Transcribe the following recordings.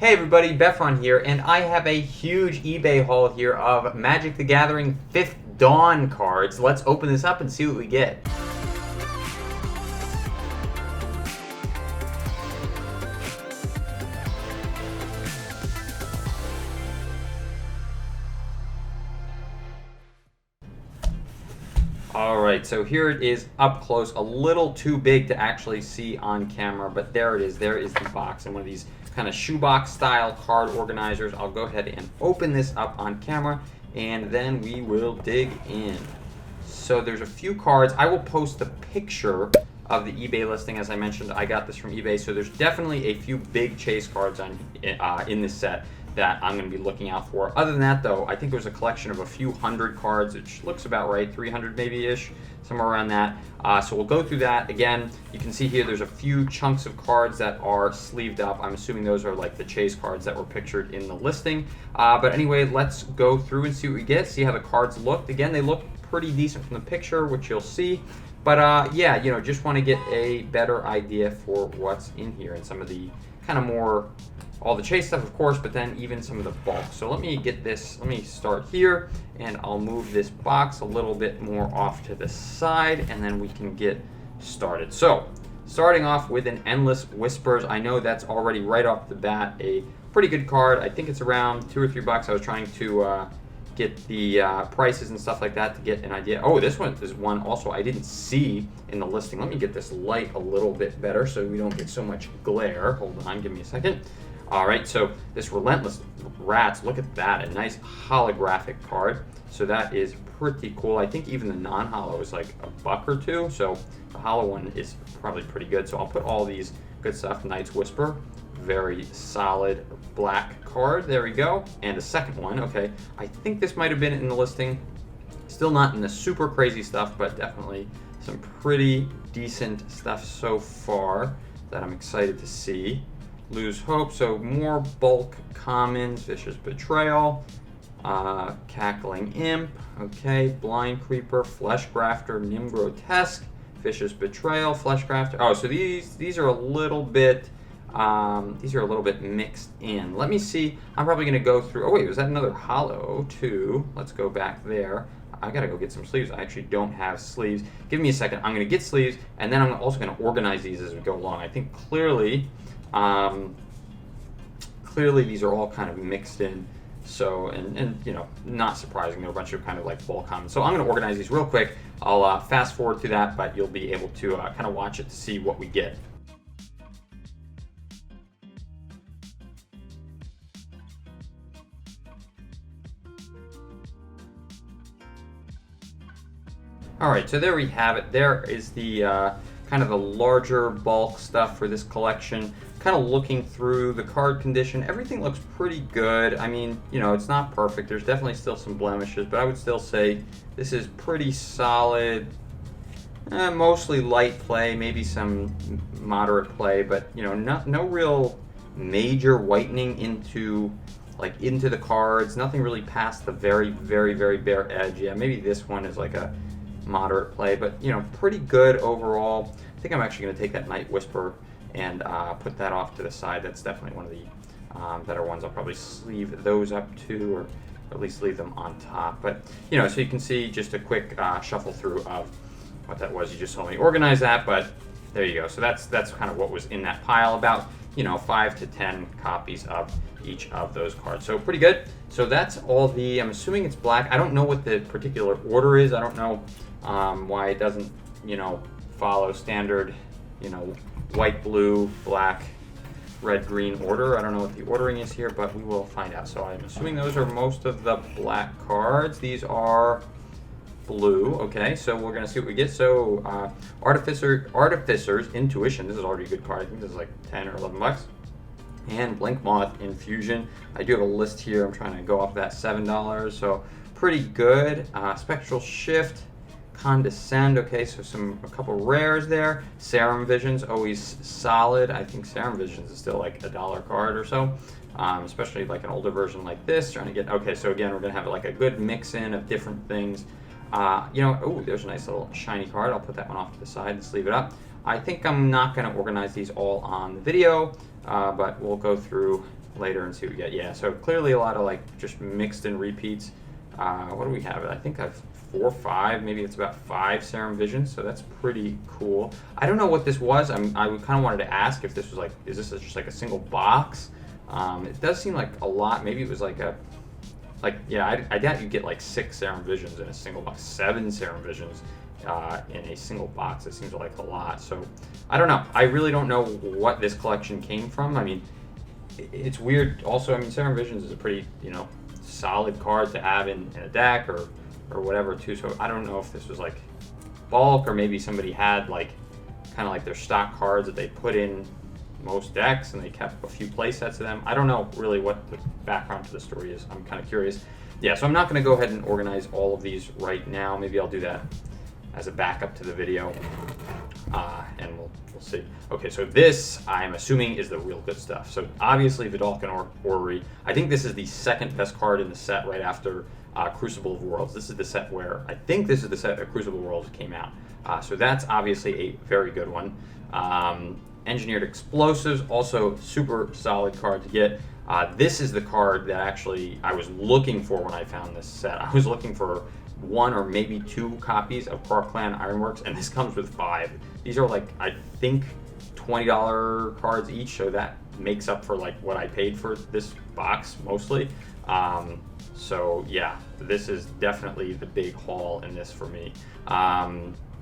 Hey everybody, Befron here, and I have a huge eBay haul here of Magic the Gathering 5th Dawn cards. Let's open this up and see what we get. Alright, so here it is up close, a little too big to actually see on camera, but there it is. There is the box, and one of these kind of shoebox style card organizers. I'll go ahead and open this up on camera, and then we will dig in. So there's a few cards. I will post the picture of the eBay listing. As I mentioned, I got this from eBay, so there's definitely a few big chase cards in this set that I'm going to be looking out for. Other than that, though, I think there's a collection of a few hundred cards, which looks about right, 300 maybe-ish, somewhere around that. So we'll go through that. Again, you can see here there's a few chunks of cards that are sleeved up. I'm assuming those are like the chase cards that were pictured in the listing. But anyway, let's go through and see what we get, see how the cards looked. Again, they look pretty decent from the picture, which you'll see. But yeah, you know, just want to get a better idea for what's in here and some of the kind of more, all the chase stuff, of course, but then even some of the bulk. So let me get this, let me start here, and I'll move this box a little bit more off to the side, and then we can get started. So, starting off with an Endless Whispers. I know that's already right off the bat a pretty good card. I think it's around $2 or $3. I was trying to get the prices and stuff like that to get an idea. Oh, this one is one also I didn't see in the listing. Let me get this light a little bit better so we don't get so much glare. Hold on, give me a second. All right, so this Relentless Rats, look at that, a nice holographic card. So that is pretty cool. I think even the non-holo is like $1 or $2, so the holo one is probably pretty good. So I'll put all these good stuff. Night's Whisper, very solid black card. There we go. And the second one, okay, I think this might have been in the listing. Still not in the super crazy stuff, but definitely some pretty decent stuff so far that I'm excited to see. Lose Hope, so more bulk commons, Vicious Betrayal, Cackling Imp, okay, Blind Creeper, Flesh Grafter, Nim Grotesque, Vicious Betrayal, Flesh Grafter. Oh, so these are a little bit mixed in. Let me see. I'm probably going to go through. Oh wait, was that another holo too? Let's go back there. I gotta go get some sleeves. I actually don't have sleeves. Give me a second. I'm gonna get sleeves, and then I'm also gonna organize these as we go along. I think clearly these are all kind of mixed in. So, and you know, not surprising. There are a bunch of kind of like bulk commons. So I'm gonna organize these real quick. I'll fast forward through that, but you'll be able to kind of watch it to see what we get. All right, so there we have it. There is the kind of the larger bulk stuff for this collection. Kind of looking through the card condition, everything looks pretty good. I mean, you know, it's not perfect. There's definitely still some blemishes, but I would still say this is pretty solid. Mostly light play, maybe some moderate play, but you know, no real major whitening into the cards. Nothing really past the very, very, very bare edge. Yeah, maybe this one is like a moderate play, but you know, pretty good overall. I think I'm actually going to take that Night Whisper and put that off to the side. That's definitely one of the better ones. I'll probably sleeve those up too, or at least leave them on top. But you know, so you can see just a quick shuffle through of what that was. You just saw me organize that, but there you go. So that's kind of what was in that pile. About, you know, 5 to 10 copies of each of those cards. So pretty good. So that's all the, I'm assuming it's black. I don't know what the particular order is. I don't know why it doesn't, you know, follow standard, you know, white, blue, black, red, green order. I don't know what the ordering is here, but we will find out. So I'm assuming those are most of the black cards. These are blue. Okay, so we're gonna see what we get. So Artificer's Intuition. This is already a good card. I think this is like 10 or 11 bucks. And Blink Moth Infusion. I do have a list here. I'm trying to go off that $7. So pretty good. Spectral Shift. Condescend, okay, so a couple rares there. Serum Visions, always solid. I think Serum Visions is still like $1 card or so, especially like an older version like this. Trying to get, okay, so again, we're gonna have like a good mix in of different things. You know, oh, there's a nice little shiny card. I'll put that one off to the side and sleeve it up. I think I'm not gonna organize these all on the video, but we'll go through later and see what we get. Yeah, so clearly a lot of like just mixed in repeats. What do we have? I think I've 4 or 5, maybe it's about 5 Serum Visions, so that's pretty cool. I don't know what this was. I kind of wanted to ask if this was like, is this just like a single box? It does seem like a lot. Maybe it was like a, yeah, I doubt you get like 6 Serum Visions in a single box, 7 Serum Visions in a single box. It seems like a lot. So I don't know. I really don't know what this collection came from. I mean, it's weird. Also, I mean, Serum Visions is a pretty, solid card to have in a deck or whatever too. So I don't know if this was like bulk, or maybe somebody had like kind of like their stock cards that they put in most decks and they kept a few play sets of them. I don't know really what the background to the story is. I'm kind of curious. Yeah, so I'm not going to go ahead and organize all of these right now. Maybe I'll do that as a backup to the video, and we'll see. Okay, so this I'm assuming is the real good stuff. So obviously Vedalken or Orrery. I think this is the second best card in the set, right after Crucible of Worlds. This is the set where I think this is the set that Crucible of Worlds came out. So that's obviously a very good one. Engineered Explosives, also super solid card to get. This is the card that actually I was looking for when I found this set. I was looking for 1 or maybe 2 copies of Krark-clan Ironworks, and this comes with 5. These are like, I think, $20 cards each, so that makes up for like what I paid for this box mostly. So yeah, this is definitely the big haul in this for me.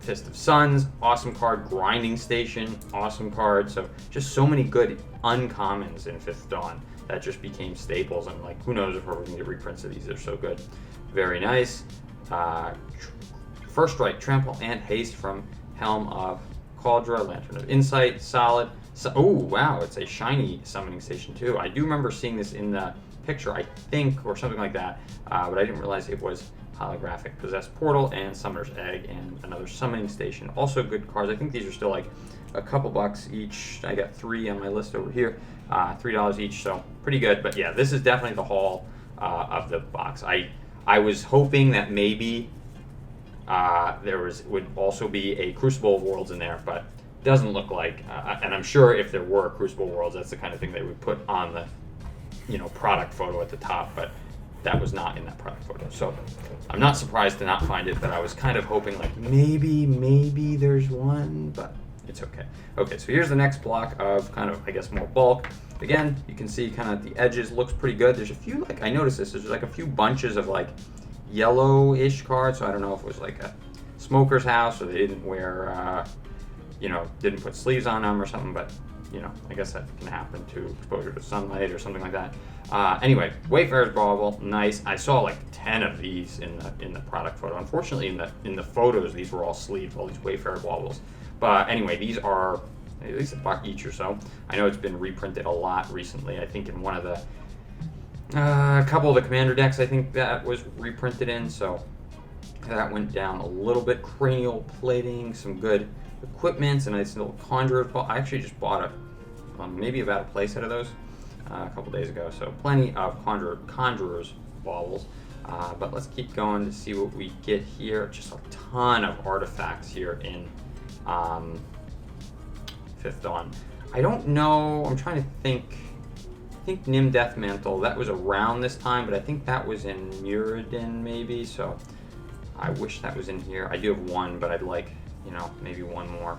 Fist of Suns, awesome card. Grinding Station, awesome card. So just so many good uncommons in Fifth Dawn that just became staples, and like, who knows if we're going to get reprints of these. They're so good. Very nice. First Strike, Trample, and Haste from Helm of Cauldra. Lantern of Insight, solid. So, oh wow, it's a shiny Summoning Station too. I do remember seeing this in the picture, I think, or something like that, but I didn't realize it was holographic. Possessed Portal and Summoner's Egg and another Summoning Station. Also good cards. I think these are still like a couple bucks each. I got 3 on my list over here, $3 each, so pretty good. But yeah, this is definitely the haul of the box. I was hoping that maybe would also be a Crucible of Worlds in there, but doesn't look like. And I'm sure if there were Crucible Worlds, that's the kind of thing they would put on the product photo at the top, but that was not in that product photo. So I'm not surprised to not find it, but I was kind of hoping like maybe there's one, but it's okay. Okay, so here's the next block of kind of, I guess, more bulk. Again, you can see kind of the edges looks pretty good. There's a few, like, I noticed this, there's like a few bunches of like yellow-ish cards, so I don't know if it was like a smoker's house or they didn't wear, didn't put sleeves on them or something, but I guess that can happen to exposure to sunlight or something like that. Anyway, Wayfarer's Bauble, nice. I saw like 10 of these in the product photo. Unfortunately, in the photos, these were all sleeved, all these Wayfarer Baubles. But anyway, these are at least $1 each or so. I know it's been reprinted a lot recently. I think in one of the a couple of the Commander decks, I think that was reprinted in. So that went down a little bit. Cranial Plating, some good equipments, and a nice little Conjurer's Bauble. I actually just bought maybe about a playset of those a couple days ago, so plenty of Conjurer's Baubles. But let's keep going to see what we get here. Just a ton of artifacts here in Fifth Dawn. I don't know, I'm trying to think. I think Nim Deathmantle, that was around this time, but I think that was in Muradin maybe, so I wish that was in here. I do have one, but I'd like, maybe one more.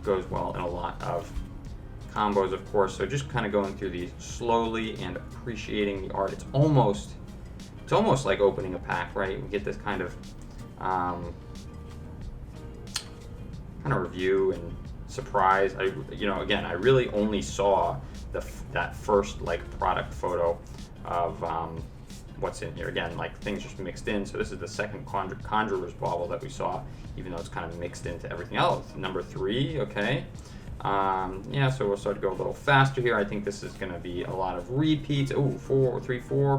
Goes well in a lot of combos, of course. So just kind of going through these slowly and appreciating the art. It's almost like opening a pack, right? We get this kind of review and surprise. Again, I really only saw that first like product photo of what's in here. Again, like things just mixed in. So this is the second Conjurer's Bauble that we saw, even though it's kind of mixed into everything else. Number 3, okay. So we'll start to go a little faster here. I think this is going to be a lot of repeats. Oh, 4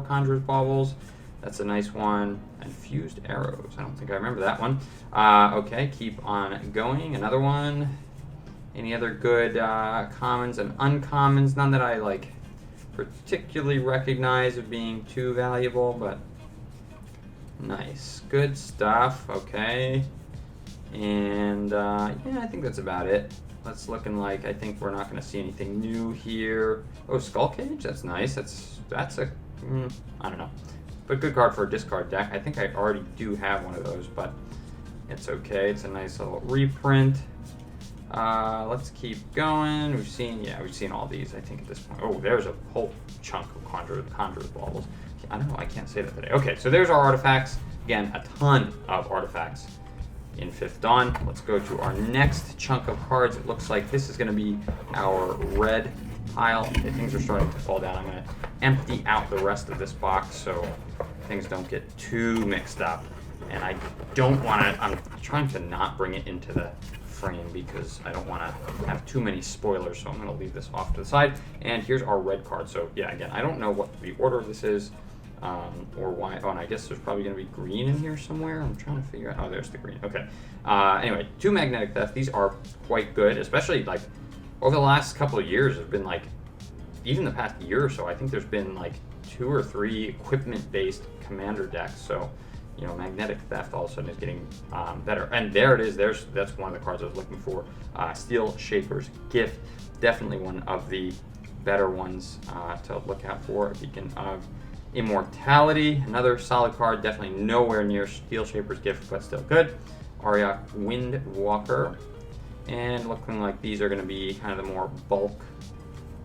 Conjurer's Baubles. That's a nice one. And Fused Arrows. I don't think I remember that one. Okay, keep on going. Another one. Any other good commons and uncommons? None that I like particularly recognize as being too valuable, but nice. Good stuff. Okay. And I think that's about it. That's looking like, I think we're not going to see anything new here. Oh, Skull Cage? That's nice. That's a, I don't know. But good card for a discard deck. I think I already do have one of those, but it's okay. It's a nice little reprint. Let's keep going. We've seen all these, I think, at this point. Oh, there's a whole chunk of Conjurer's Baubles. I don't know, I can't say that today. Okay, so there's our artifacts. Again, a ton of artifacts in 5th Dawn. Let's go to our next chunk of cards. It looks like this is going to be our red pile. Okay, things are starting to fall down. I'm going to empty out the rest of this box so things don't get too mixed up. And I don't want to, I'm trying to not bring it into the frame because I don't want to have too many spoilers, so I'm going to leave this off to the side. And here's our red card. So yeah, again, I don't know what the order of this is. Or why, oh, and I guess there's probably going to be green in here somewhere. I'm trying to figure out, oh, there's the green. Okay. Anyway, 2 Magnetic Theft. These are quite good, especially like over the last couple of years. There's been like, even the past year or so, I think there's been like 2 or 3 equipment-based commander decks. So, you know, Magnetic Theft all of a sudden is getting better. And there it is. That's one of the cards I was looking for. Steelshaper's Gift. Definitely one of the better ones to look out for. A Beacon of Immortality, another solid card, definitely nowhere near Steelshaper's Gift, but still good. Aria Windwalker, and looking like these are going to be kind of the more bulk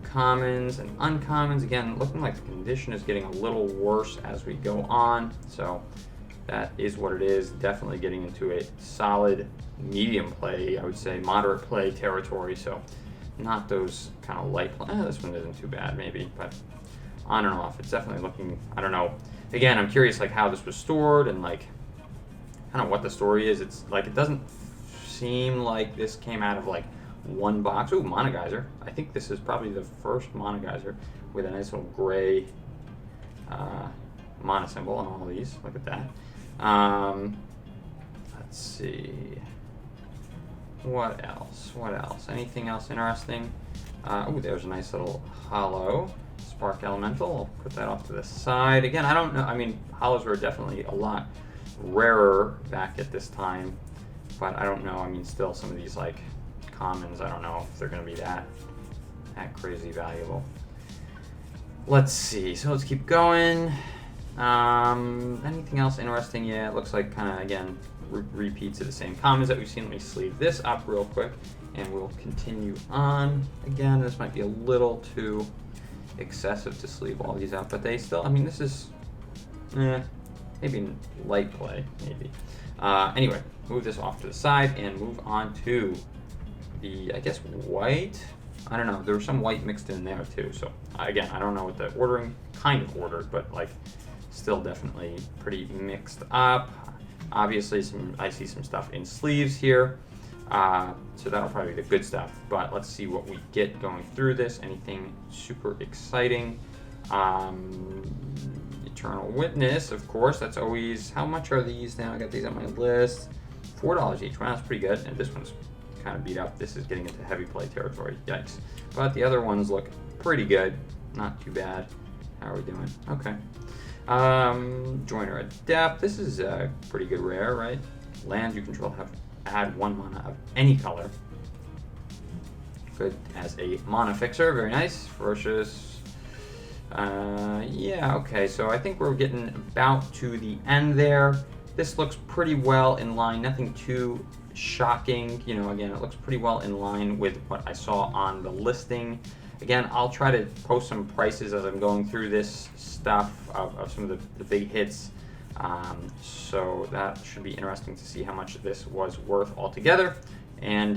commons and uncommons. Again, looking like the condition is getting a little worse as we go on, so that is what it is. Definitely getting into a solid medium play, I would say moderate play territory, so not those kind of light play. This one isn't too bad maybe, but on and off. It's definitely looking, I don't know. Again, I'm curious like how this was stored and like kind of what the story is. It's like, it doesn't seem like this came out of like one box. Ooh, Monogeyser. I think this is probably the first Monogeyser with a nice little gray mono symbol on all these. Look at that. Let's see. What else? What else? Anything else interesting? Oh, there's a nice little holo. Spark Elemental. I'll put that off to the side. Again, I don't know. I mean, holos were definitely a lot rarer back at this time, but I don't know. I mean, still some of these like commons, I don't know if they're going to be that crazy valuable. Let's see. So let's keep going. Anything else interesting? Yeah, it looks like kind of, again, repeats of the same commons that we've seen. Let me sleeve this up real quick, and we'll continue on. Again, this might be a little too excessive to sleeve all these out, but they still, I mean, this is maybe light play, maybe. Anyway, move this off to the side and move on to the, I guess, white. I don't know, there was some white mixed in there too, so again, I don't know what the ordering, kind of ordered, but like still definitely pretty mixed up. Obviously I see some stuff in sleeves here. So that'll probably be the good stuff, but let's see what we get going through this. Anything super exciting? Eternal Witness, of course, that's always, how much are these now? I got these on my list. $4 each. Wow, that's pretty good. And this one's kind of beat up. This is getting into heavy play territory. Yikes. But the other ones look pretty good. Not too bad. How are we doing? Okay. Joiner Adept. This is a pretty good rare, right? Lands you control have add 1 mana of any color. Good as a mana fixer. Very nice. Ferocious. Yeah, okay. So I think we're getting about to the end there. This looks pretty well in line. Nothing too shocking. You know, again, it looks pretty well in line with what I saw on the listing. Again, I'll try to post some prices as I'm going through this stuff of some of the big hits. So that should be interesting to see how much this was worth altogether. And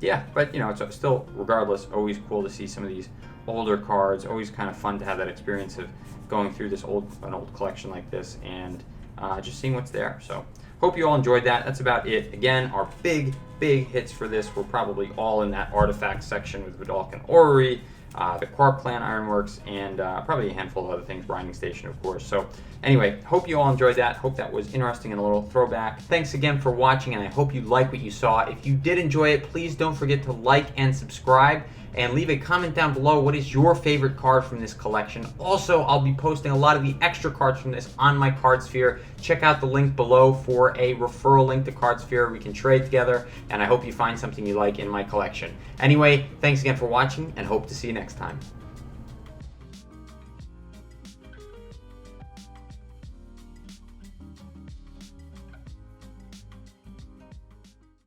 yeah, but you know, it's still, regardless, always cool to see some of these older cards. Always kind of fun to have that experience of going through this an old collection like this and just seeing what's there. So hope you all enjoyed that. That's about it. Again, our big hits for this were probably all in that artifact section with Vedalken Orrery, the Krark-clan Ironworks, and probably a handful of other things, Grinding Station, of course. So anyway, hope you all enjoyed that. Hope that was interesting and a little throwback. Thanks again for watching, and I hope you like what you saw. If you did enjoy it, please don't forget to like and subscribe. and leave a comment down below. What is your favorite card from this collection? Also, I'll be posting a lot of the extra cards from this on my card sphere. Check out the link below for a referral link to Card Sphere. We can trade together, and I hope you find something you like in my collection. Anyway, thanks again for watching, and hope to see you next time.